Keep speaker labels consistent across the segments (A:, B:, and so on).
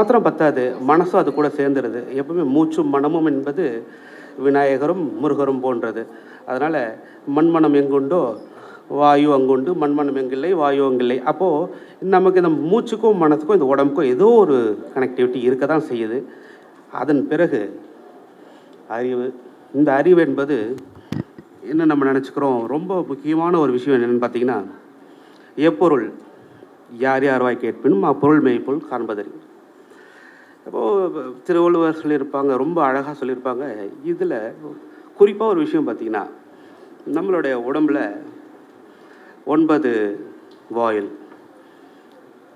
A: மாத்திரம் பத்தாது, மனசும் அது கூட சேர்ந்துருது. எப்பவுமே மூச்சும் மனமும் என்பது விநாயகரும் முருகரும் போன்றது. அதனால் மண்மனம் எங்குண்டோ வாயு அங்குண்டு, மண்மனம் எங்கில்லை வாயு அங்கில்லை. அப்போது நமக்கு இந்த மூச்சுக்கும் மனசுக்கும் இந்த உடம்புக்கும் ஏதோ ஒரு கனெக்டிவிட்டி இருக்க தான் செய்யுது. அதன் பிறகு அறிவு. இந்த அறிவு என்பது என்ன நம்ம நினச்சிக்கிறோம், ரொம்ப முக்கியமான ஒரு விஷயம் என்னென்னு பார்த்தீங்கன்னா, எப்பொருள் யார் யார் வாய் கேட்பினும் அப்பொருள் மெய்ப்பொருள் காண்பதறி. அப்போது திருவள்ளுவர் சொல்லியிருப்பாங்க, ரொம்ப அழகாக சொல்லியிருப்பாங்க. இதில் குறிப்பாக ஒரு விஷயம் பார்த்திங்கன்னா, நம்மளுடைய உடம்பில் 9 வாயில்.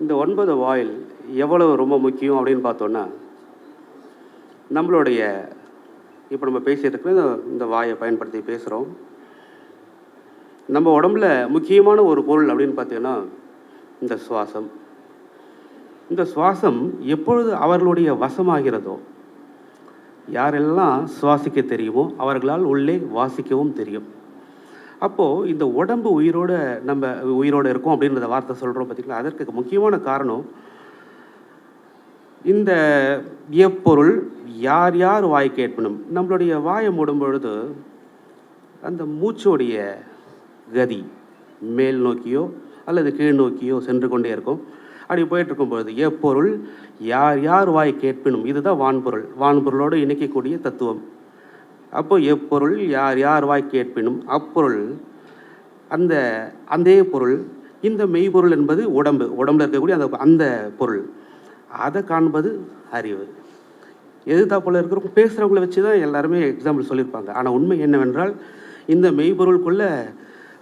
A: இந்த 9 வாயில் எவ்வளவு ரொம்ப முக்கியம் அப்படின்னு பார்த்தோன்னா, நம்மளுடைய இப்போ நம்ம பேசிகிட்டு இந்த வாயை பயன்படுத்தி பேசுகிறோம். நம்ம உடம்புல முக்கியமான ஒரு பொருள் அப்படின்னு பார்த்தீங்கன்னா இந்த சுவாசம். இந்த சுவாசம் எப்பொழுது அவர்களுடைய வசமாகிறதோ, யாரெல்லாம் சுவாசிக்க தெரியுமோ அவர்களால் உள்ளே வாசிக்கவும் தெரியும். அப்போது இந்த உடம்பு நம்ம உயிரோடு இருக்கோம் அப்படின்றத வார்த்தை சொல்கிறோம் பார்த்திங்களா, அதற்கு முக்கியமான காரணம் இந்த எப்பொருள் யார் யார் வாய் கேட்பனும். நம்மளுடைய வாயை மூடும் பொழுது அந்த மூச்சோடைய கதி மேல் நோக்கியோ அல்லது கீழ் நோக்கியோ சென்று கொண்டே இருக்கும். அப்படி போயிட்டுருக்கும் பொழுது எப்பொருள் யார் யார் வாய் கேட்பினும், இதுதான் வான்பொருள், வான்பொருளோடு இணைக்கக்கூடிய தத்துவம். அப்போ எப்பொருள் யார் யார் வாய் கேட்பினும் அப்பொருள் அந்த பொருள். இந்த மெய்ப்பொருள் என்பது உடம்புல இருக்கக்கூடிய அந்த பொருள். அதை காண்பது அறிவு. எதிர்த்தாப்புல இருக்கிறவங்க பேசுகிறவங்கள வச்சு தான் எல்லாருமே எக்ஸாம்பிள் சொல்லியிருப்பாங்க. ஆனால் உண்மை என்னவென்றால் இந்த மெய்ப்பொருளுக்குள்ளே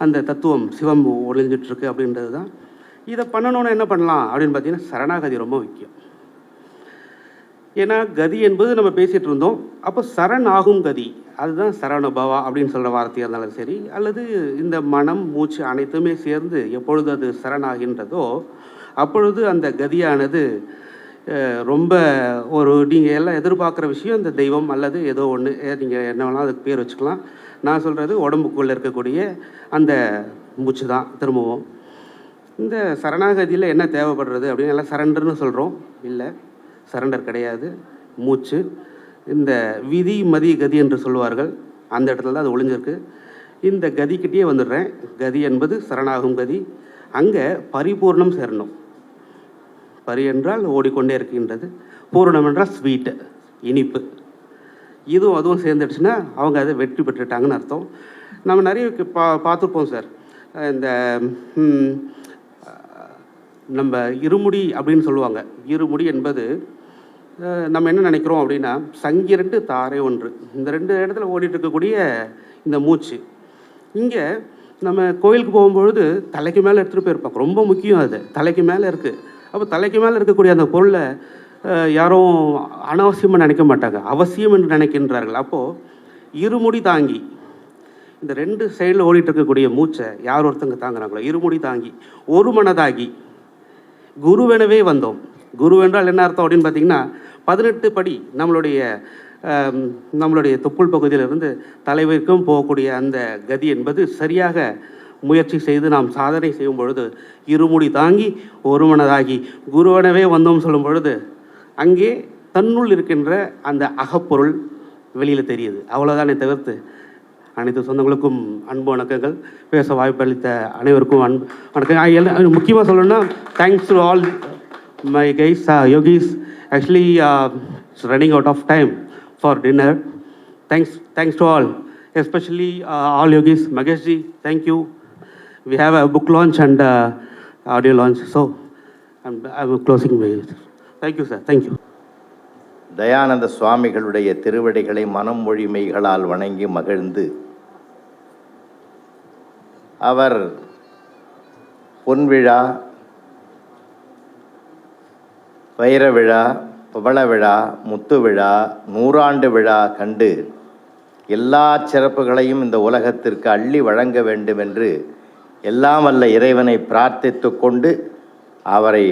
A: அந்த தத்துவம் சிவம் ஒளிஞ்சிட்ருக்கு அப்படின்றது தான். இதை பண்ணணுன்னு என்ன பண்ணலாம் அப்படின்னு பார்த்தீங்கன்னா, சரணாகதி ரொம்ப முக்கியம். ஏன்னா கதி என்பது நம்ம பேசிகிட்டு இருந்தோம். அப்போ சரண் ஆகும் கதி, அதுதான் சரணபவா அப்படின்னு சொல்கிற வார்த்தையாக இருந்தாலும் சரி, அல்லது இந்த மனம் மூச்சு அனைத்துமே சேர்ந்து எப்பொழுது அது சரணாகின்றதோ அப்பொழுது அந்த கதியானது ரொம்ப நீங்கள் எல்லாம் எதிர்பார்க்குற விஷயம் இந்த தெய்வம் அல்லது ஏதோ ஒன்று, நீங்கள் என்ன வேணாலும் அதுக்கு பேர் வச்சுக்கலாம். நான் சொல்கிறது உடம்புக்குள்ளே இருக்கக்கூடிய அந்த மூச்சு தான். திரும்பவும் இந்த சரணாகதியில் என்ன தேவைப்படுறது அப்படின்னு எல்லாம் சரண்டர்னு சொல்கிறோம். இல்லை, சரண்டர் கிடையாது. மூச்சு இந்த விதி மதி கதி என்று சொல்லுவார்கள், அந்த இடத்துல தான் அது ஒளிஞ்சிருக்கு. இந்த கதிக்கிட்டே வந்துடுறேன். கதி என்பது சரணாகும் கதி. அங்கே பரிபூர்ணம் சேரணும். பரி என்றால் ஓடிக்கொண்டே இருக்கின்றது, பூரணம் என்றால் ஸ்வீட்டு இனிப்பு. இதுவும் அதுவும் சேர்ந்துடுச்சுன்னா அவங்க அதை வெற்றி பெற்றுட்டாங்கன்னு அர்த்தம். நம்ம நிறைய பார்த்துருப்போம் சார். இந்த நம்ம இருமுடி அப்படின்னு சொல்லுவாங்க. இருமுடி என்பது நம்ம என்ன நினைக்கிறோம் அப்படின்னா, சங்கி 2 தாரை 1, இந்த 2 இடத்துல ஓடிட்டு இருக்கக்கூடிய இந்த மூச்சு. இங்கே நம்ம கோயிலுக்கு போகும்பொழுது தலைக்கு மேலே எடுத்துகிட்டு போயிருப்பாங்க. ரொம்ப முக்கியம், அது தலைக்கு மேலே இருக்குது. அப்போ தலைக்கு மேலே இருக்கக்கூடிய அந்த பொருளை யாரும் அனாவசியமாக நினைக்க மாட்டாங்க, அவசியம் என்று நினைக்கின்றார்கள். அப்போது இருமுடி தாங்கி இந்த 2 சைடில் ஓடிட்டு இருக்கக்கூடிய மூச்சை யார் ஒருத்தங்க தாங்குறாங்களோ, இருமுடி தாங்கி ஒரு மனதாகி குருவெனவே வந்தோம். குரு என்றால் என்ன அர்த்தம் அப்படின்னு பார்த்தீங்கன்னா, 18 படி நம்மளுடைய தொப்புள் பகுதியிலிருந்து தலைவருக்கும் போகக்கூடிய அந்த கதி என்பது சரியாக முயற்சி செய்து நாம் சாதனை செய்யும் பொழுது இருமுடி தாங்கி ஒரு மனதாகி குருவெனவே வந்தோம் சொல்லும் பொழுது அங்கே தன்னுள் இருக்கின்ற அந்த அகப்பொருள் வெளியில் தெரியுது. அவ்வளோதானே தவிர்த்து அனைத்து சொந்தங்களுக்கும் அன்பு வணக்கங்கள். பேச வாய்ப்பளித்த அனைவருக்கும் அன்பு வணக்கம். முக்கியமாக சொல்லணும்னா, thanks to all my guys, yogis. Actually it's running out of time for dinner. Thanks to all, especially all yogis. Magesh ji, thank you. We have a book launch and audio launch, so I'm closing my. Thank you sir, thank you.
B: தயானந்த சுவாமிகளுடைய திருவடிகளை மனம் மொழி மெய்களால் வணங்கி மகிழ்ந்து, அவர் பொன்விழா, வைர விழா, பவள விழா, முத்து விழா, 100ஆண்டு விழா கண்டு எல்லா சிறப்புகளையும் இந்த உலகத்திற்கு அள்ளி வழங்க வேண்டும் என்று எல்லாம் வல்ல இறைவனை பிரார்த்தித்து கொண்டு அவரை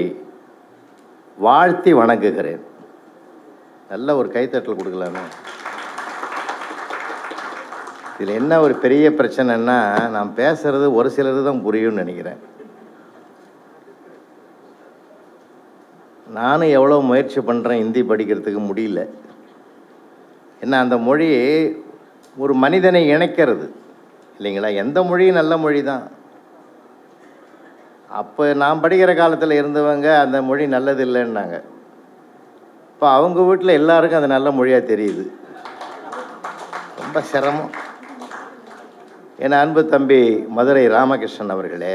B: வாழ்த்தி வணங்குகிறேன். நல்ல ஒரு கைத்தட்டல் கொடுக்கலாமே. இதில் என்ன ஒரு பெரிய பிரச்சனைன்னா, நான் பேசுகிறது ஒரு சிலர் தான் புரியும்னு நினைக்கிறேன். நானும் எவ்வளோ முயற்சி பண்ணுறேன் ஹிந்தி படிக்கிறதுக்கு முடியல. ஏன்னா அந்த மொழி ஒரு மனிதனை இணைக்கிறது இல்லைங்களா? எந்த மொழியும் நல்ல மொழி தான். அப்போ நான் படிக்கிற காலத்தில் இருந்தவங்க அந்த மொழி நல்லது இல்லைன்னாங்க. இப்போ அவங்க வீட்டில் எல்லாருக்கும் அது நல்ல மொழியாக தெரியுது. ரொம்ப சிரமம். என் அன்பு தம்பி மதுரை ராமகிருஷ்ணன் அவர்களே,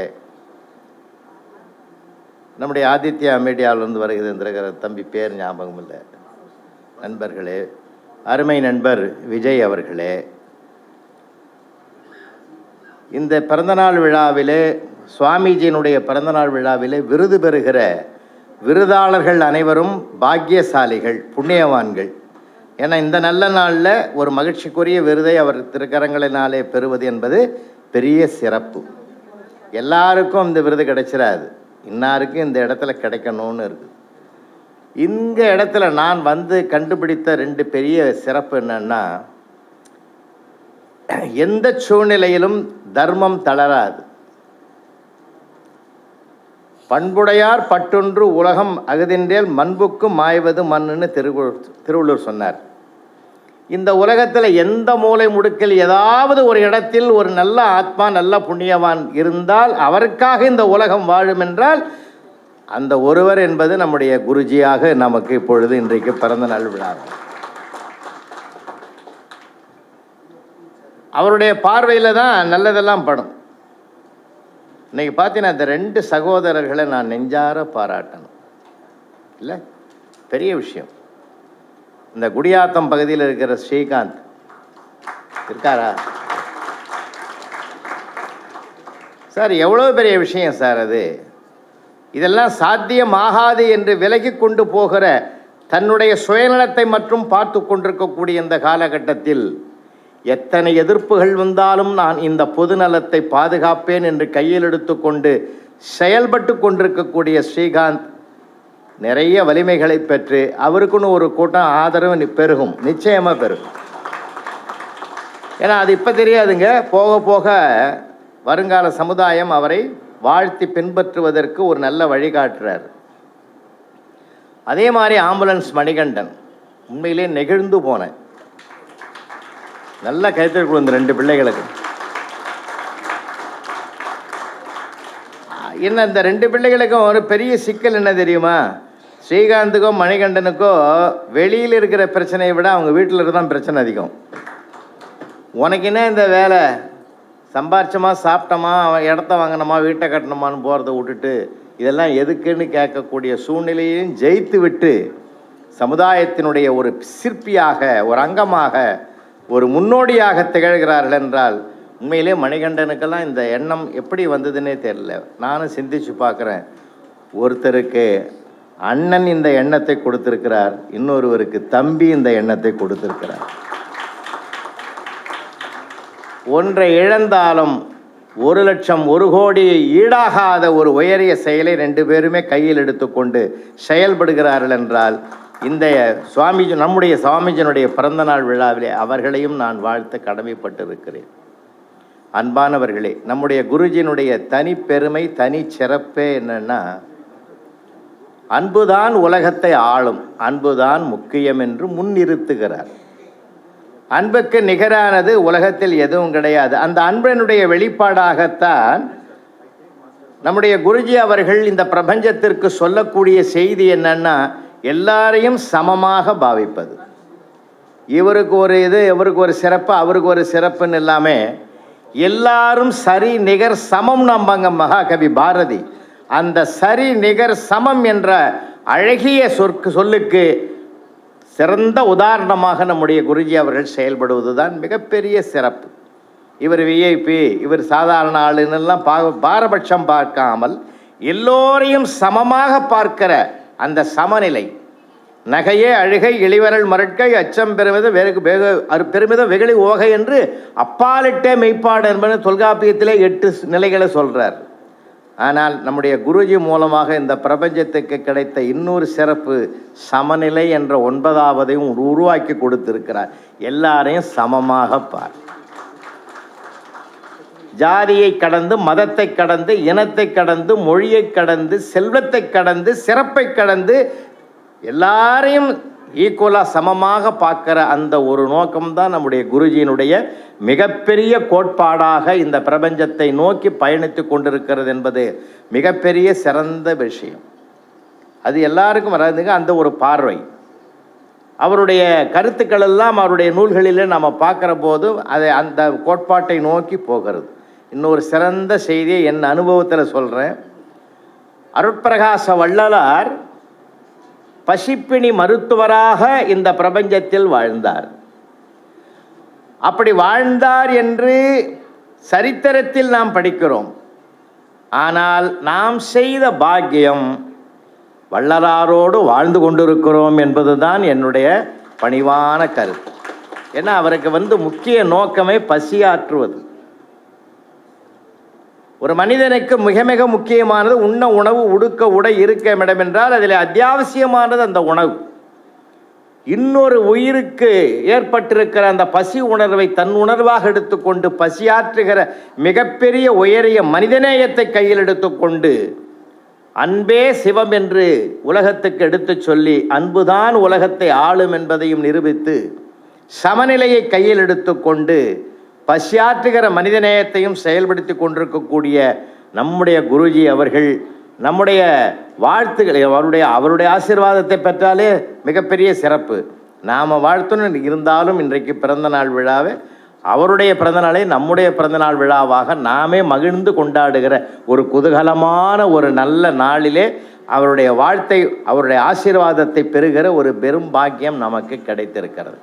B: நம்முடைய ஆதித்யா மீடியாவிலிருந்து வருகிற தம்பி பேர் ஞாபகம் இல்லை, நண்பர்களே, அருமை நண்பர் விஜய் அவர்களே, இந்த பிறந்தநாள் விழாவிலே, சுவாமிஜியினுடைய பிறந்தநாள் விழாவிலே விருது பெறுகிற விருதாளர்கள் அனைவரும் பாக்கியசாலிகள், புண்ணியவான்கள். ஏன்னா இந்த நல்ல நாளில் ஒரு மகிழ்ச்சிக்குரிய விருதை அவர் திருக்கரங்களினாலே பெறுவது என்பது பெரிய சிறப்பு. எல்லாருக்கும் இந்த விருது கிடைச்சிடாது, இன்னாருக்கும் இந்த இடத்துல கிடைக்கணும்னு இருக்குது. இந்த இடத்துல நான் வந்து கண்டுபிடித்த 2 பெரிய சிறப்பு என்னன்னா, எந்த சூழ்நிலையிலும் தர்மம் தளராது. பண்புடையார் பட்டொன்று உலகம் அகுதின்றேல் மண்புக்கு மாய்வது மண்ணுன்னு திருவள்ளுவர் சொன்னார். இந்த உலகத்தில் எந்த மூலை முடுக்கில் ஏதாவது ஒரு இடத்தில் ஒரு நல்ல ஆத்மா, நல்ல புண்ணியவான் இருந்தால் அவருக்காக இந்த உலகம் வாழும் என்றால் அந்த ஒருவர் என்பது நம்முடைய குருஜியாக நமக்கு இப்பொழுது இன்றைக்கு பிறந்த நாள் விழா. அவருடைய பார்வையில் தான் நல்லதெல்லாம் படும். இன்னைக்கு பார்த்தீங்கன்னா இந்த 2 சகோதரர்களை நான் நெஞ்சார பாராட்டணும். இல்லை, பெரிய விஷயம். இந்த குடியாத்தம் பகுதியில் இருக்கிற ஸ்ரீகாந்த் இருக்காரா சார்? எவ்வளோ பெரிய விஷயம் சார் அது. இதெல்லாம் சாத்தியமாகாது என்று விலகி கொண்டு போகிற தன்னுடைய சுயநலத்தை மட்டும் பார்த்து கொண்டிருக்கக்கூடிய இந்த காலகட்டத்தில் எத்தனை எதிர்ப்புகள் வந்தாலும் நான் இந்த பொதுநலத்தை பாதுகாப்பேன் என்று கையில் எடுத்துக்கொண்டு செயல்பட்டு கொண்டிருக்கக்கூடிய ஸ்ரீகாந்த் நிறைய வலிமைகளை பெற்று அவருக்குன்னு ஒரு கூட்டம் ஆதரவு பெருகும், நிச்சயமாக பெருகும். ஏன்னா அது இப்போ தெரியாதுங்க, போக போக வருங்கால சமுதாயம் அவரை வாழ்த்தி பின்பற்றுவதற்கு ஒரு நல்ல வழிகாட்டுறார். அதே மாதிரி ஆம்புலன்ஸ் மணிகண்டன் உண்மையிலே நெகிழ்ந்து போனேன். நல்லா கைத்தறி இந்த 2 பிள்ளைகளுக்கு. என்ன இந்த 2 பிள்ளைகளுக்கும் ஒரு பெரிய சிக்கல் என்ன தெரியுமா? ஸ்ரீகாந்துக்கோ மணிகண்டனுக்கோ வெளியில் இருக்கிற பிரச்சனையை விட அவங்க வீட்டில் இருந்தால் பிரச்சனை அதிகம். உனக்கு என்ன இந்த வேலை, சம்பாரிச்சோமா சாப்பிட்டோமா இடத்த வாங்கினோமா வீட்டை கட்டணுமான்னு போகிறத விட்டுட்டு இதெல்லாம் எதுக்குன்னு கேட்கக்கூடிய சூழ்நிலையையும் ஜெயித்து விட்டு சமுதாயத்தினுடைய ஒரு சிற்பியாக, ஒரு அங்கமாக, ஒரு முன்னோடியாக திகழ்கிறார்கள் என்றால் உண்மையிலே மணிகண்டனுக்கெல்லாம் இந்த எண்ணம் எப்படி வந்ததுன்னே தெரியல. நானும் சிந்திச்சு பார்க்குறேன். ஒருத்தருக்கு அண்ணன் இந்த எண்ணத்தை கொடுத்திருக்கிறார், இன்னொருவருக்கு தம்பி இந்த எண்ணத்தை கொடுத்திருக்கிறார். ஒன்றை இழந்தாலும் 1 லட்சம் 1 கோடியை ஈடாகாத ஒரு உயரிய செயலை 2 பேருமே கையில் எடுத்துக்கொண்டு செயல்படுகிறார்கள் என்றால் இந்த சுவாமிஜி, நம்முடைய சுவாமிஜியினுடைய பிறந்தநாள் விழாவிலே அவர்களையும் நான் வாழ்த்த கடமைப்பட்டிருக்கிறேன். அன்பானவர்களே, நம்முடைய குருஜியினுடைய தனி பெருமை, தனி சிறப்பே என்னன்னா, அன்புதான் உலகத்தை ஆளும், அன்புதான் முக்கியம் என்று முன்னிறுத்துகிறார். அன்புக்கு நிகரானது உலகத்தில் எதுவும் கிடையாது. அந்த அன்பினுடைய வெளிப்பாடாகத்தான் நம்முடைய குருஜி அவர்கள் இந்த பிரபஞ்சத்திற்கு சொல்லக்கூடிய செய்தி என்னன்னா, எல்லாரையும் சமமாக பாவிப்பது. இவருக்கு ஒரு இது, இவருக்கு ஒரு சிறப்பு, அவருக்கு ஒரு சிறப்புன்னு இல்லாமல் எல்லாரும் சரி நிகர் சமம் நம்பாங்க மகாகவி பாரதி. அந்த சரி நிகர் சமம் என்ற அழகிய சொல்லுக்கு சிறந்த உதாரணமாக நம்முடைய குருஜி அவர்கள் செயல்படுவது தான் மிகப்பெரிய சிறப்பு. இவர் விஐபி, இவர் சாதாரண ஆளுன்னெல்லாம் பாரபட்சம் பார்க்காமல் எல்லோரையும் சமமாக பார்க்கிற அந்த சமநிலை, நகையே அழுகை இளிவரல் மரட்கை அச்சம் பெருமிதம் வெகுளி ஓகை என்று அப்பாலிட்டே மெய்ப்பாடு என்பது தொல்காப்பியத்திலே 8 நிலைகளை சொல்கிறார். ஆனால் நம்முடைய குருஜி மூலமாக இந்த பிரபஞ்சத்துக்கு கிடைத்த இன்னொரு சிறப்பு சமநிலை என்ற 9வதையும் உருவாக்கி கொடுத்திருக்கிறார். எல்லாரையும் சமமாக பார். ஜாதியை கடந்து, மதத்தை கடந்து, இனத்தை கடந்து, மொழியை கடந்து, செல்வத்தை கடந்து, சிறப்பை கடந்து எல்லாரையும் ஈக்குவலாக சமமாக பார்க்குற அந்த ஒரு நோக்கம்தான் நம்முடைய குருஜியினுடைய மிகப்பெரிய கோட்பாடாக இந்த பிரபஞ்சத்தை நோக்கி பயணித்து கொண்டிருக்கிறது என்பது மிகப்பெரிய சிறந்த விஷயம். அது எல்லாருக்கும் வராதுங்க. அந்த ஒரு பார்வை அவருடைய கருத்துக்கள் எல்லாம் அவருடைய நூல்களிலே நம்ம பார்க்குற போது அதை அந்த கோட்பாட்டை நோக்கி போகிறது. இன்னொரு சிறந்த செய்தியை என் அனுபவத்தில் சொல்கிறேன். அருட்பிரகாச வள்ளலார் பசிப்பிணி மருத்துவராக இந்த பிரபஞ்சத்தில் வாழ்ந்தார். அப்படி வாழ்ந்தார் என்று சரித்திரத்தில் நாம் படிக்கிறோம். ஆனால் நாம் செய்த பாக்கியம் வள்ளலாரோடு வாழ்ந்து கொண்டிருக்கிறோம் என்பதுதான் என்னுடைய பணிவான கருத்து. ஏன்னா அவருக்கு முக்கிய நோக்கமே பசியாற்றுவது. ஒரு மனிதனுக்கு மிக மிக முக்கியமானது உண்ண உணவு, உடுக்க உடை, இருக்க இடம் என்றால் அதில் அத்தியாவசியமானது அந்த உணவு. இன்னொரு உயிருக்கு ஏற்பட்டிருக்கிற அந்த பசி உணர்வை தன் உணர்வாக எடுத்துக்கொண்டு பசியாற்றுகிற மிகப்பெரிய உயரிய மனிதநேயத்தை கையில் எடுத்துக்கொண்டு அன்பே சிவம் என்று உலகத்துக்கு எடுத்து சொல்லி அன்புதான் உலகத்தை ஆளும் என்பதையும் நிரூபித்து சமநிலையை கையில் எடுத்துக்கொண்டு பசியாற்றுகிற மனிதநேயத்தையும் செயல்படுத்தி கொண்டிருக்கக்கூடிய நம்முடைய குருஜி அவர்கள் நம்முடைய வாழ்த்துக்களை அவருடைய ஆசீர்வாதத்தை பெற்றாலே மிகப்பெரிய சிறப்பு. நாம் வாழ்த்துன்னு இருந்தாலும் இன்றைக்கு பிறந்தநாள் விழாவை அவருடைய பிறந்தநாளை நம்முடைய பிறந்தநாள் விழாவாக நாமே மகிழ்ந்து கொண்டாடுகிற ஒரு குதூகலமான ஒரு நல்ல நாளிலே அவருடைய வாழ்த்தை, அவருடைய ஆசீர்வாதத்தை பெறுகிற ஒரு பெரும் பாக்கியம் நமக்கு கிடைத்திருக்கிறது.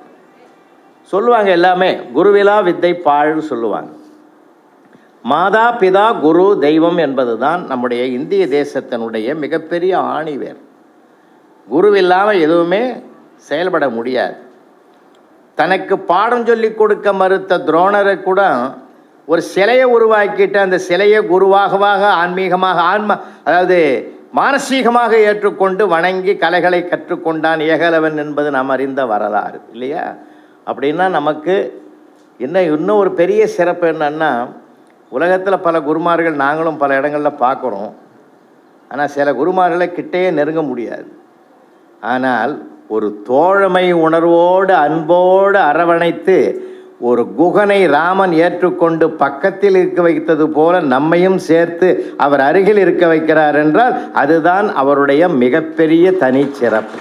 B: சொல்லுவாங்க எல்லாமே குருவிலா வித்தை பாழ்னு சொல்லுவாங்க. மாதா பிதா குரு தெய்வம் என்பது தான் நம்முடைய இந்திய தேசத்தினுடைய மிகப்பெரிய ஆணிவேர். குருவில்லாமல் எதுவுமே செயல்பட முடியாது. தனக்கு பாடம் சொல்லி கொடுக்க மறுத்த துரோணரை கூட ஒரு சிலையை உருவாக்கிட்டு அந்த சிலையை குருவாகவாக ஆன்மீகமாக அதாவது மானசீகமாக ஏற்றுக்கொண்டு வணங்கி கலைகளை கற்றுக்கொண்டான் ஏகலவன் என்பது நாம் அறிந்த வரலாறு இல்லையா? அப்படின்னா நமக்கு இன்னும் ஒரு பெரிய சிறப்பு என்னன்னா, உலகத்தில் பல குருமார்கள் நாங்களும் பல இடங்களில் பார்க்குறோம். ஆனால் சில குருமார்களை கிட்டேயே நெருங்க முடியாது. ஆனால் ஒரு தோழமை உணர்வோடு அன்போடு அரவணைத்து ஒரு குகனை ராமன் ஏற்றுக்கொண்டு பக்கத்தில் இருக்க வைத்தது போல நம்மையும் சேர்த்து அவர் அருகில் இருக்க வைக்கிறார் என்றால் அதுதான் அவருடைய மிகப்பெரிய தனிச்சிறப்பு.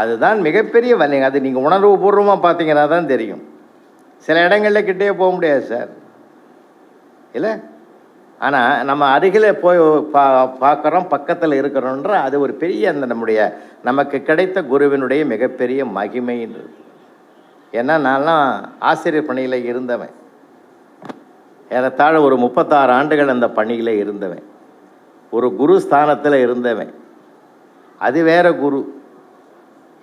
B: அதுதான் மிகப்பெரிய வலிங்க. அது நீங்கள் உணர்வுபூர்வமாக பார்த்தீங்கன்னா தான் தெரியும். சில இடங்களில் கிட்டே போக முடியாது சார் இல்லை. ஆனால் நம்ம அருகில் போய் பார்க்குறோம், பக்கத்தில் இருக்கிறோன்ற அது ஒரு பெரிய அந்த நமக்கு கிடைத்த குருவினுடைய மிகப்பெரிய மகிமைன்றது. ஏன்னா நான்லாம் ஆசிரியர் பணியில் இருந்தவன். ஏறத்தாழ ஒரு 36 ஆண்டுகள் அந்த பணியில் இருந்தவன். ஒரு குரு ஸ்தானத்தில் இருந்தவன். அது வேற குரு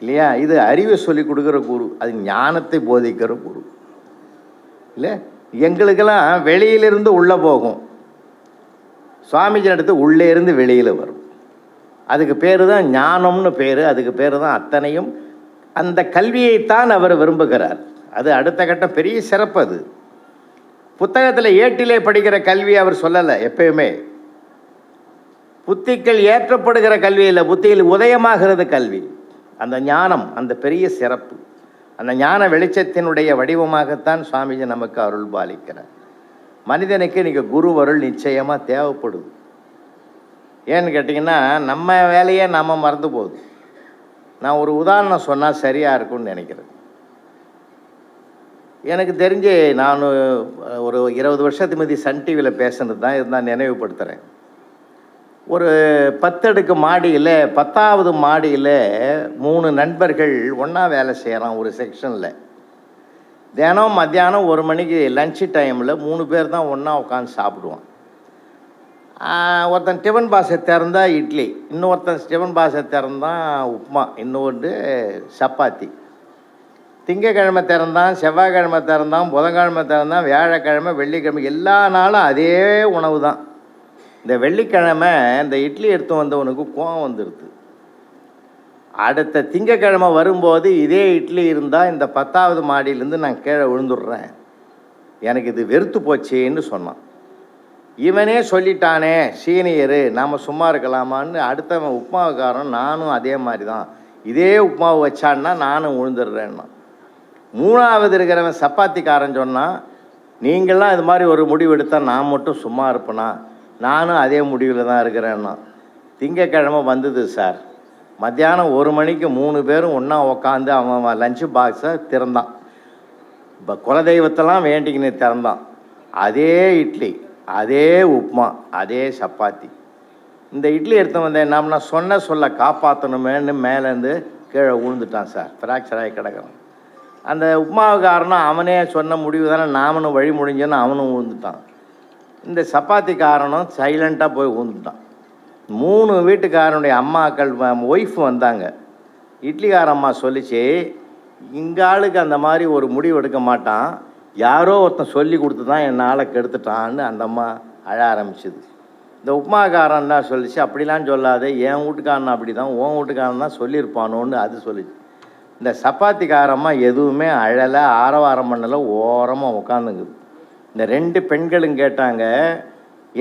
B: இல்லையா? இது அறிவை சொல்லி கொடுக்குற குரு, அது ஞானத்தை போதிக்கிற குரு இல்லை. எங்களுக்கெல்லாம் வெளியிலிருந்து உள்ளே போகும், சுவாமிஜி எடுத்து உள்ளே இருந்து வெளியில் வரும். அதுக்கு பேர் தான் ஞானம்னு பேர். அதுக்கு பேர் தான் அத்தனையும். அந்த கல்வியைத்தான் அவர் விரும்புகிறார். அது அடுத்த கட்டம் பெரிய சிறப்பு. அது புத்தகத்தில் ஏட்டிலே படிக்கிற கல்வி அவர் சொல்லலை. எப்பயுமே புத்திகள் ஏற்றப்படுகிற கல்வி இல்லை, புத்தியில் உதயமாகிறது கல்வி. அந்த ஞானம் அந்த பெரிய சிறப்பு. அந்த ஞான வெளிச்சத்தினுடைய வடிவமாகத்தான் சுவாமிஜி நமக்கு அருள் பாலிக்கிறார். மனிதனுக்கு இன்றைக்கி குருவருள் நிச்சயமாக தேவைப்படுது. ஏன்னு கேட்டிங்கன்னா நம்ம வேலையே நம்ம மறந்து போகுது. நான் ஒரு உதாரணம் சொன்னால் சரியாக இருக்கும்னு நினைக்கிறேன். எனக்கு தெரிஞ்சு நான் ஒரு 20 வருஷத்துக்கு முந்தி சன் டிவியில் பேசுனது தான் இருந்தால் நினைவுபடுத்துகிறேன். ஒரு 10 அடுக்கு மாடியில் 10வது மாடியில் 3 நண்பர்கள் ஒன்றா வேலை செய்கிறான் ஒரு செக்ஷனில். தினம் மத்தியானம் 1 மணிக்கு லன்ச்சு டைமில் 3 பேர் தான் ஒன்றா உட்காந்து சாப்பிடுவான். ஒருத்தன் டிஃபன் பாக்ஸை திறந்தா இட்லி, இன்னொருத்தன் டிஃபன் பாக்ஸை திறந்தா உப்புமா, இன்னொன்று சப்பாத்தி. திங்கக்கிழமை திறந்தான், செவ்வாய்க்கிழமை திறந்தான், புதன்கிழமை திறந்தான், வியாழக்கிழமை, வெள்ளிக்கிழமை, எல்லா நாளும் அதே உணவு தான். இந்த வெள்ளிக்கிழமை இந்த இட்லி எடுத்து வந்தவனுக்கு கோவம் வந்துடுது. அடுத்த திங்கக்கிழமை வரும்போது இதே இட்லி இருந்தால் இந்த 10வது மாடியிலேருந்து நான் கீழே விழுந்துடுறேன். எனக்கு இது வெறுத்து போச்சேன்னு சொன்னான். இவனே சொல்லிட்டானே சீனியரு, நாம் சும்மா இருக்கலாமான்னு அடுத்தவன் உப்மாவுக்காரன் நானும் அதே மாதிரி தான், இதே உப்மாவை வச்சான்னா நானும் விழுந்துடுறேன்னா. மூணாவது இருக்கிறவன் சப்பாத்திக்காரன் சொன்னான், நீங்களாம் இது மாதிரி ஒரு முடிவு எடுத்தால் நான் மட்டும் சும்மா இருப்பேனா, நானும் அதே முடிவில் தான் இருக்கிறேன்னா. திங்கக்கிழமை வந்தது சார், மத்தியானம் 1 மணிக்கு 3 பேரும் ஒன்றா உக்காந்து அவன் லஞ்சு பாக்ஸை திறந்தான். இப்போ குலதெய்வத்தெல்லாம் வேண்டிக்கின்னு திறந்தான். அதே இட்லி, அதே உப்புமா, அதே சப்பாத்தி. இந்த இட்லி எடுத்து வந்தேன் என்னம்னா, சொல்ல காப்பாற்றணுமேன்னு மேலேருந்து கீழே விழுந்துட்டான் சார், ஃப்ராக்சர் ஆகி கிடக்கிறான். அந்த உப்புமாவுக்காரனும் அவனே சொன்ன முடிவு தானே, நாமனும் வழி முடிஞ்சேன்னு அவனும் விழுந்துட்டான். இந்த சப்பாத்திக்காரனும் சைலண்ட்டாக போய் விழுந்துட்டான். 3 வீட்டுக்காரனுடைய அம்மாக்கள் ஒய்ஃப் வந்தாங்க. இட்லிக்கார அம்மா சொல்லிச்சு, இங்கே ஆளுக்கு அந்த மாதிரி ஒரு முடிவு எடுக்க மாட்டான், யாரோ ஒருத்தன் சொல்லி கொடுத்து தான் என் ஆளை கெடுத்துட்டான்னு அந்த அம்மா அழ ஆரம்பிச்சுது. இந்த உப்புமாக்காரன் தான் சொல்லிச்சு, அப்படிலாம் சொல்லாத, என் வீட்டுக்காரன் அப்படி தான், உன் வீட்டுக்காரன் தான் சொல்லியிருப்பானோன்னு அது சொல்லிச்சு. இந்த சப்பாத்திக்காரம்மா எதுவுமே அழலை, ஆரவாரம் பண்ணலை, ஓரமாக உட்காந்துங்குது. இந்த 2 பெண்களும் கேட்டாங்க,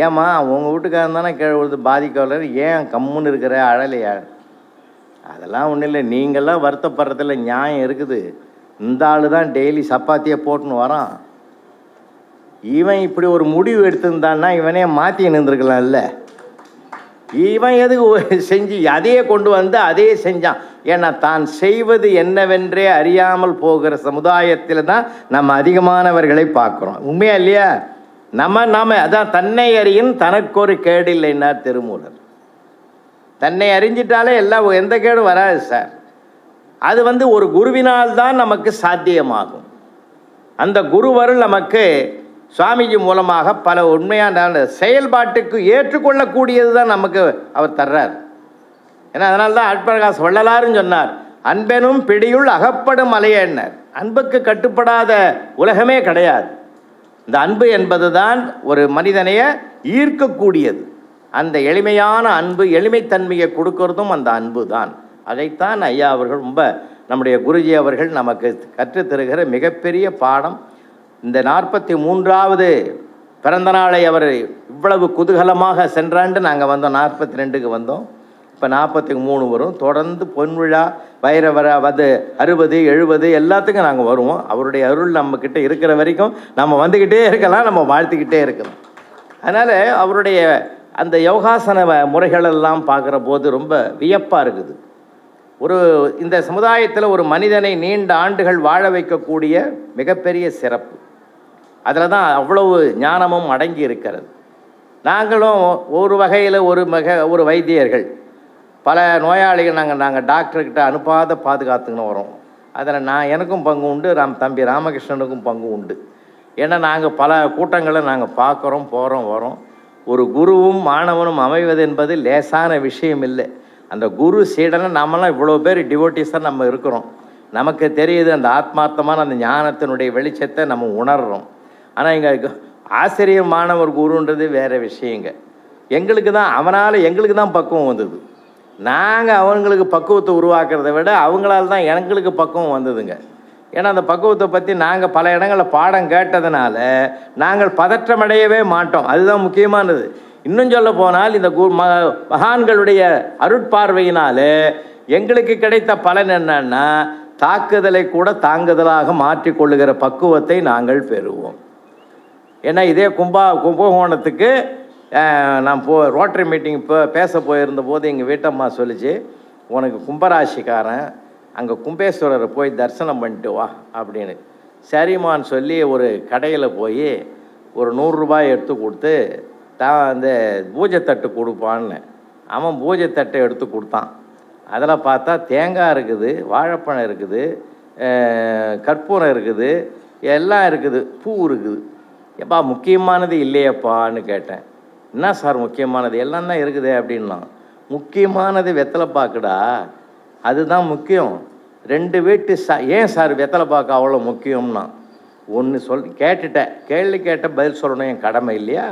B: ஏம்மா உங்கள் வீட்டுக்காரன் தானே கீழே விழுது பாதிக்கல, ஏன் கம்முன்னு இருக்கிற, அழலையா? அதெல்லாம் ஒன்றும் இல்லை, நீங்கள்லாம் வருத்தப்படுறதுல நியாயம் இருக்குது. இந்த ஆள் தான் டெய்லி சப்பாத்தியை போட்டுன்னு வரான். இவன் இப்படி ஒரு முடிவு எடுத்திருந்தான்னா இவனே மாற்றி நின்றுருக்கலாம்ல. இவன் எதுக்கு செஞ்சு அதையே கொண்டு வந்து அதையே செஞ்சான். ஏன்னா தான் செய்வது என்னவென்றே அறியாமல் போகிற சமுதாயத்தில் தான் நம்ம அதிகமானவர்களை பார்க்குறோம். உண்மையா இல்லையா? நம்ம அதான் தன்னை அறியின் தனக்கொரு கேடு இல்லைன்னார் திருமூலர். தன்னை அறிஞ்சிட்டாலே எல்லாம் எந்த கேடும் வராது சார். அது ஒரு குருவினால் தான் நமக்கு சாத்தியமாகும். அந்த குருவருள் நமக்கு சுவாமிஜி மூலமாக பல உண்மையான செயல்பாட்டுக்கு ஏற்றுக்கொள்ளக்கூடியது தான் நமக்கு அவர் தர்றார். ஏன்னா அதனால தான் அற்பரகாச வள்ளலாருன்னு சொன்னார், அன்பெனும் பிடியுள் அகப்படும் அலையன்னார். அன்புக்கு கட்டுப்படாத உலகமே கிடையாது. இந்த அன்பு என்பது தான் ஒரு மனிதனைய ஈர்க்கக்கூடியது. அந்த எளிமையான அன்பு, எளிமைத்தன்மையை கொடுக்கறதும் அந்த அன்பு தான். அதைத்தான் ஐயா அவர்கள் ரொம்ப நம்முடைய குருஜி அவர்கள் நமக்கு கற்றுத்தருகிற மிகப்பெரிய பாடம். இந்த 43வது பிறந்த நாளை அவர் இவ்வளவு குதூகலமாக சென்றாண்டு நாங்கள் வந்தோம். 42க்கு வந்தோம், இப்போ 43 வரும். தொடர்ந்து பொன்விழா, வைரவர 60, 70 எல்லாத்துக்கும் நாங்கள் வருவோம். அவருடைய அருள் நம்மக்கிட்ட இருக்கிற வரைக்கும் நம்ம வந்துக்கிட்டே இருக்கலாம், நம்ம வாழ்த்துக்கிட்டே இருக்கலாம். அதனால் அவருடைய அந்த யோகாசன முறைகளெல்லாம் பார்க்குற போது ரொம்ப வியப்பாக இருக்குது. இந்த சமுதாயத்தில் ஒரு மனிதனை நீண்ட ஆண்டுகள் வாழ வைக்கக்கூடிய மிகப்பெரிய சிறப்பு அதில் தான் அவ்வளவு ஞானமும் அடங்கி இருக்கிறது. நாங்களும் ஒரு வகையில் ஒரு வைத்தியர்கள், பல நோயாளிகள் நாங்கள் டாக்டர்கிட்ட அனுப்பாத பாதுகாத்துக்கின்னு வரோம். அதில் எனக்கும் பங்கு உண்டு, தம்பி ராமகிருஷ்ணனுக்கும் பங்கு உண்டு. ஏன்னா நாங்கள் பல கூட்டங்களை நாங்கள் பார்க்குறோம், போகிறோம், வரோம். ஒரு குருவும் மாணவனும் அமைவது என்பது லேசான விஷயம் இல்லை. அந்த குரு சீடனை நம்மளாம் இவ்வளோ பேர் டிவோட்டிஸாக நம்ம இருக்கிறோம். நமக்கு தெரியுது அந்த ஆத்மார்த்தமான அந்த ஞானத்தினுடைய வெளிச்சத்தை நம்ம உணர்கிறோம். ஆனால் இங்கே ஆசிரியர் மாணவர் குருன்றது வேறு விஷயங்க. எங்களுக்கு தான் பக்குவம் வந்தது. நாங்கள் அவங்களுக்கு பக்குவத்தை உருவாக்குறத விட அவங்களால தான் எங்களுக்கு பக்குவம் வந்ததுங்க. ஏன்னா அந்த பக்குவத்தை பற்றி நாங்கள் பல இடங்களில் பாடம் கேட்டதுனால நாங்கள் பதற்றமடையவே மாட்டோம். அதுதான் முக்கியமானது. இன்னும் சொல்ல போனால் இந்த மகான்களுடைய அருட்பார்வையினால் எங்களுக்கு கிடைத்த பலன் என்னன்னா, தாக்குதலை கூட தாங்குதலாக மாற்றிக்கொள்ளுகிற பக்குவத்தை நாங்கள் பெறுவோம். ஏன்னா இதே கும்பகோணத்துக்கு நான் ரோட்டரி மீட்டிங் பேச போயிருந்த போது எங்கள் வீட்டம்மா சொல்லிச்சு, உனக்கு கும்பராசிக்காரன், அங்கே கும்பேஸ்வரரை போய் தரிசனம் பண்ணிட்டு வா அப்படின்னு. சரிம்மான்னு சொல்லி ஒரு கடையில் போய் ஒரு 100 ரூபாய் எடுத்து கொடுத்து அந்த பூஜை தட்டு கொடுப்பான்னு அவன் பூஜை தட்டை எடுத்து கொடுத்தான். அதில் பார்த்தா தேங்காய் இருக்குது, வாழைப்பழம் இருக்குது, கற்பூரம் இருக்குது, எல்லாம் இருக்குது, பூ இருக்குது. எப்பா முக்கியமானது இல்லையப்பான்னு கேட்டேன். என்ன சார் முக்கியமானது? எல்லாம் தான் இருக்குது அப்படின்னா. முக்கியமானது வெத்தலைப்பாக்குடா, அதுதான் முக்கியம். 2 வீட்டு ஏன் சார் வெத்தலைப்பாக்கு அவ்வளோ முக்கியம்னா, ஒன்று கேட்டுட்டேன், கேள்வி கேட்ட பதில் சொல்லணும், என் கடமை இல்லையா?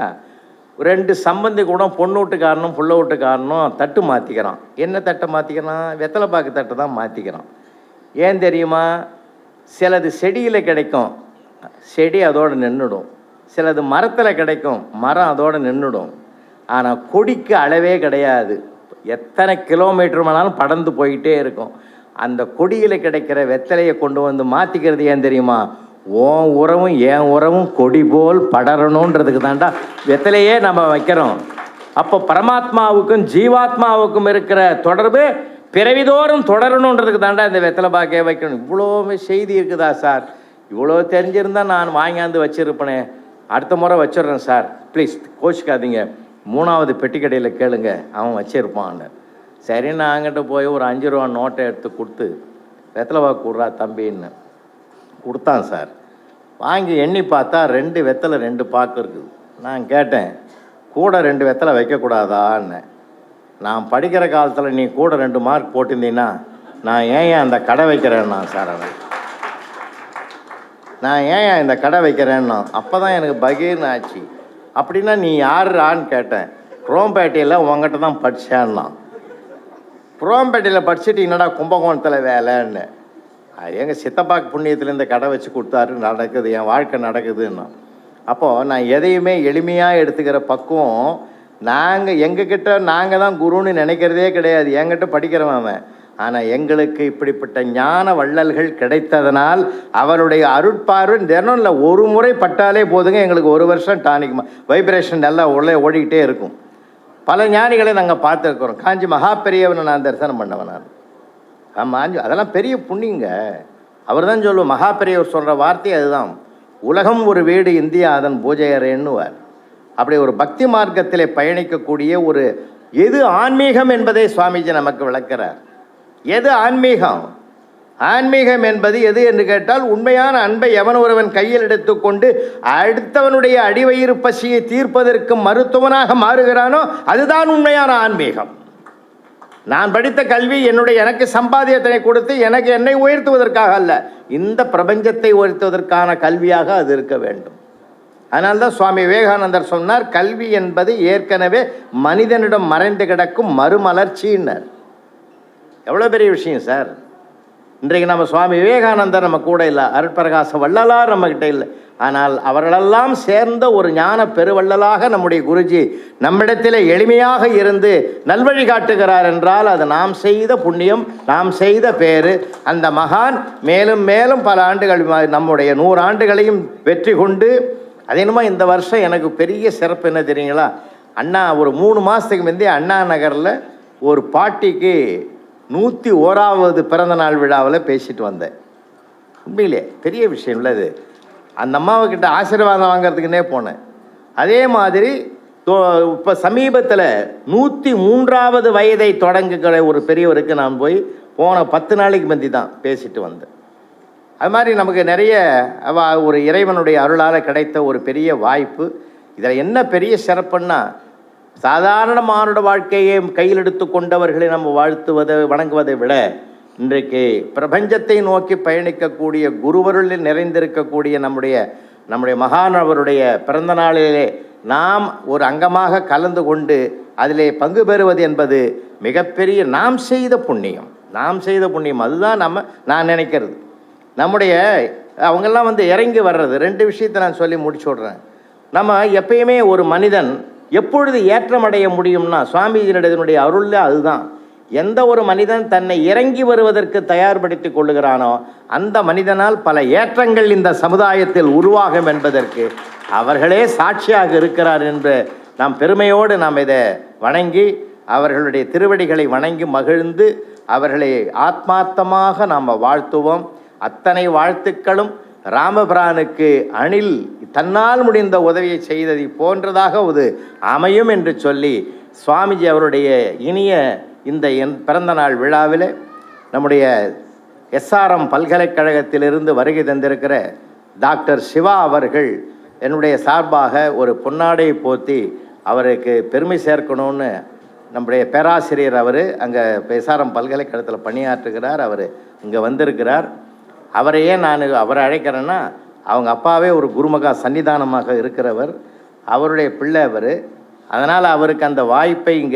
B: 2 சம்பந்தி கூட பொண்ணு வீட்டுக்காரனும் புள்ள வீட்டுக்காரனும் தட்டு மாற்றிக்கிறான். என்ன தட்டை மாற்றிக்கிறான்? வெத்தலைப்பாக்கு தட்டை தான் மாற்றிக்கிறான். ஏன் தெரியுமா? சிலது செடியில் கிடைக்கும், செடி அதோடு நின்றுடும். சிலது மரத்தில் கிடைக்கும், மரம் அதோடு நின்றுடும். ஆனால் கொடிக்கு அளவே கிடையாது, எத்தனை கிலோமீட்டர் வேணாலும் படர்ந்து போயிட்டே இருக்கும். அந்த கொடியில் கிடைக்கிற வெத்தலையை கொண்டு வந்து மாற்றிக்கிறது ஏன் தெரியுமா? உன் உறவும் என் உறவும் கொடி போல் படரணுன்றதுக்கு தாண்டா வெத்தலையே நம்ம வைக்கிறோம். அப்போ பரமாத்மாவுக்கும் ஜீவாத்மாவுக்கும் இருக்கிற தொடர்பு பிறவிதோறும் தொடரணுன்றதுக்கு தாண்டா இந்த வெத்தலை பாக்கே வைக்கணும். இவ்வளோ செய்தி இருக்குதா சார்? இவ்வளோ தெரிஞ்சிருந்தால் நான் வாங்கியாந்து வச்சுருப்பேனே, அடுத்த முறை வச்சிடுறேன் சார், ப்ளீஸ் கோச்சிக்காதீங்க, 3வது பெட்டி கடையில் கேளுங்க, அவன் வச்சிருப்பான்னு. சரி, நான் அங்கிட்ட போய் ஒரு 5 ரூபா நோட்டை எடுத்து கொடுத்து வெத்தலை பாக்கு கொடுறா தம்பின்னு கொடுத்தான் சார். வாங்கி எண்ணி பார்த்தா 2 வெத்தலை 2 பாக்கு இருக்குது. நான் கேட்டேன், கூட 2 வெத்தலை வைக்கக்கூடாதான்னு. நான் படிக்கிற காலத்தில் நீ கூட 2 மார்க் போட்டிருந்தீங்கன்னா நான் ஏன் அந்த கடை வைக்கிறேன்னா சார், நான் ஏன் இந்த கடை வைக்கிறேன்னா அப்போ தான் எனக்கு பகீர்னு ஆச்சு. அப்படின்னா நீ யாருன்னு கேட்டேன். குரோம்பேட்டையில் உங்ககிட்ட தான் படித்தேன்னா. குரோம்பேட்டையில் படிச்சுட்டு என்னடா கும்பகோணத்தில் வேலைன்னு. எங்கள் சித்தப்பாக்கு புண்ணியத்தில் இந்த கடை வச்சு கொடுத்தாரு, நடக்குது, என் வாழ்க்கை நடக்குதுன்னா. அப்போது நான் எதையுமே எளிமையாக எடுத்துக்கிற பக்குவம் எங்ககிட்ட நாங்கள் தான் குருன்னு நினைக்கிறதே கிடையாது. என்கிட்ட படிக்கிறவன் அவன். ஆனால் எங்களுக்கு இப்படிப்பட்ட ஞான வள்ளல்கள் கிடைத்ததனால் அவருடைய அருட்பார்வை தினம் இல்லை, ஒரு முறை பட்டாலே போதுங்க, எங்களுக்கு 1 வருஷம் டானிக் வைப்ரேஷன் நல்லா உள்ளே ஓடிக்கிட்டே இருக்கும். பல ஞானிகளை நாங்கள் பார்த்துருக்குறோம். காஞ்சி மகா பெரியவனை நான் தரிசனம் பண்ணவன் நான். ஆமாம், அதெல்லாம் பெரிய புண்ணியங்க. அவர் தான் சொல்லுவோம், மகா பெரியவர் சொல்கிற வார்த்தை அதுதான், உலகம் ஒரு வீடு, இந்தியா அதன் பூஜை அறைன்னுவார். அப்படி ஒரு பக்தி மார்க்கத்திலே பயணிக்கக்கூடிய ஒரு எது ஆன்மீகம் என்பதை சுவாமிஜி நமக்கு விளக்கிறார். எது ஆன்மீகம்? ஆன்மீகம் என்பது எது என்று கேட்டால், உண்மையான அன்பை எவன் ஒருவன் கையில் எடுத்துக்கொண்டு அடுத்தவனுடைய அடிவயிறு பசியை தீர்ப்பதற்கு மருத்துவனாக மாறுகிறானோ அதுதான் உண்மையான ஆன்மீகம். நான் படித்த கல்வி எனக்கு சம்பாத்தியத்தினை கொடுத்து என்னை உயர்த்துவதற்காக அல்ல, இந்த பிரபஞ்சத்தை உயர்த்துவதற்கான கல்வியாக அது இருக்க வேண்டும். அதனால்தான் சுவாமி விவேகானந்தர் சொன்னார், கல்வி என்பது ஏற்கனவே மனிதனிடம் மறைந்து கிடக்கும் மறுமலர்ச்சியினர். எவ்வளோ பெரிய விஷயம் சார். இன்றைக்கு நம்ம சுவாமி விவேகானந்தர் நம்ம கூட இல்லை, அருட்பிரகாச வள்ளலார் நம்மக்கிட்ட இல்லை. ஆனால் அவர்களெல்லாம் சேர்ந்த ஒரு ஞான பெருவள்ளலாக நம்முடைய குருஜி நம்மிடத்தில் எளிமையாக இருந்து நல்வழி காட்டுகிறார் என்றால் அது நாம் செய்த புண்ணியம், நாம் செய்த பேரு. அந்த மகான் மேலும் மேலும் பல ஆண்டுகள், நம்முடைய 100 ஆண்டுகளையும் வெற்றி கொண்டு, அது என்னமோ இந்த வருஷம் எனக்கு பெரிய சிறப்பு என்ன தெரியுங்களா? அண்ணா ஒரு 3 மாதத்துக்கு முந்தைய அண்ணா நகரில் ஒரு பாட்டிக்கு 101வது பிறந்த நாள் விழாவில் பேசிட்டு வந்தேன். உண்மையிலே பெரிய விஷயம் இல்லை அது. அந்த அம்மாவுக்கிட்ட ஆசீர்வாதம் வாங்கிறதுக்குன்னே போனேன். அதே மாதிரி இப்போ சமீபத்தில் 103வது வயதை தொடங்குகிற ஒரு பெரியவருக்கு நான் போய் போன 10 நாளைக்கு முந்தி தான் பேசிட்டு வந்தேன். அது மாதிரி நமக்கு நிறைய ஒரு இறைவனுடைய அருளால் கிடைத்த ஒரு பெரிய வாய்ப்பு. இதில் என்ன பெரிய சிறப்புன்னா, சாதாரண மானுட வாழ்க்கையை கையில் எடுத்து கொண்டவர்களை நம்ம வணங்குவதை விட இன்றைக்கு பிரபஞ்சத்தை நோக்கி பயணிக்கக்கூடிய குருவருளில் நிறைந்திருக்கக்கூடிய நம்முடைய மகானவருடைய பிறந்த நாளிலே நாம் ஒரு அங்கமாக கலந்து கொண்டு அதிலே பங்கு பெறுவது என்பது மிகப்பெரிய நாம் செய்த புண்ணியம். அதுதான் நான் நினைக்கிறது. அவங்கெல்லாம் இறங்கி வர்றது 2 விஷயத்தை நான் சொல்லி முடிச்சு விட்றேன். நம்ம எப்பயுமே ஒரு மனிதன் எப்பொழுது ஏற்றமடைய முடியும்னா சுவாமிஜியினுடைய அருளில் அதுதான். எந்த ஒரு மனிதன் தன்னை இறங்கி வருவதற்கு தயார்படுத்தி கொள்ளுகிறானோ அந்த மனிதனால் பல ஏற்றங்கள் இந்த சமுதாயத்தில் உருவாகும் என்பதற்கு அவர்களே சாட்சியாக இருக்கிறார் என்று நாம் பெருமையோடு நாம் இதை வணங்கி அவர்களுடைய திருவடிகளை வணங்கி மகிழ்ந்து அவர்களை ஆத்மார்த்தமாக நாம் வாழ்த்துவோம். அத்தனை வாழ்த்துக்களும் ராமபிரானுக்கு அணில் தன்னால் முடிந்த உதவியை செய்ததை போன்றதாக ஒரு அமையும் என்று சொல்லி சுவாமிஜி அவருடைய இனிய இந்த பிறந்த நாள் விழாவில் நம்முடைய SRM பல்கலைக்கழகத்திலிருந்து வருகை தந்திருக்கிற டாக்டர் சிவா அவர்கள் என்னுடைய சார்பாக ஒரு பொன்னாடை போத்தி அவருக்கு பெருமை சேர்க்கணும்னு நம்முடைய பேராசிரியர் அவர் அங்கே SRM பல்கலைக்கழகத்தில் பணியாற்றுகிறார். அவர் இங்கே வந்திருக்கிறார். அவரையே அவரை அழைக்கிறேன்னா அவங்க அப்பாவே ஒரு குருமகா சன்னிதானமாக இருக்கிறவர், அவருடைய பிள்ளை அவர். அதனால் அவருக்கு அந்த வாய்ப்பை இங்கே